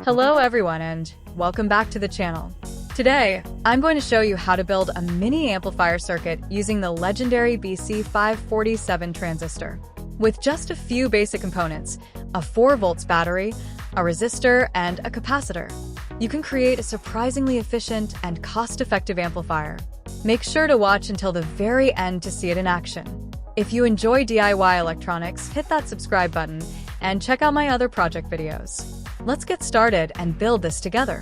Hello everyone and welcome back to the channel. Today, I'm going to show you how to build a mini amplifier circuit using the legendary BC547 transistor. With just a few basic components, a 4 volts battery, a resistor, and a capacitor, you can create a surprisingly efficient and cost-effective amplifier. Make sure to watch until the very end to see it in action. If you enjoy DIY electronics, hit that subscribe button and check out my other project videos. Let's get started and build this together.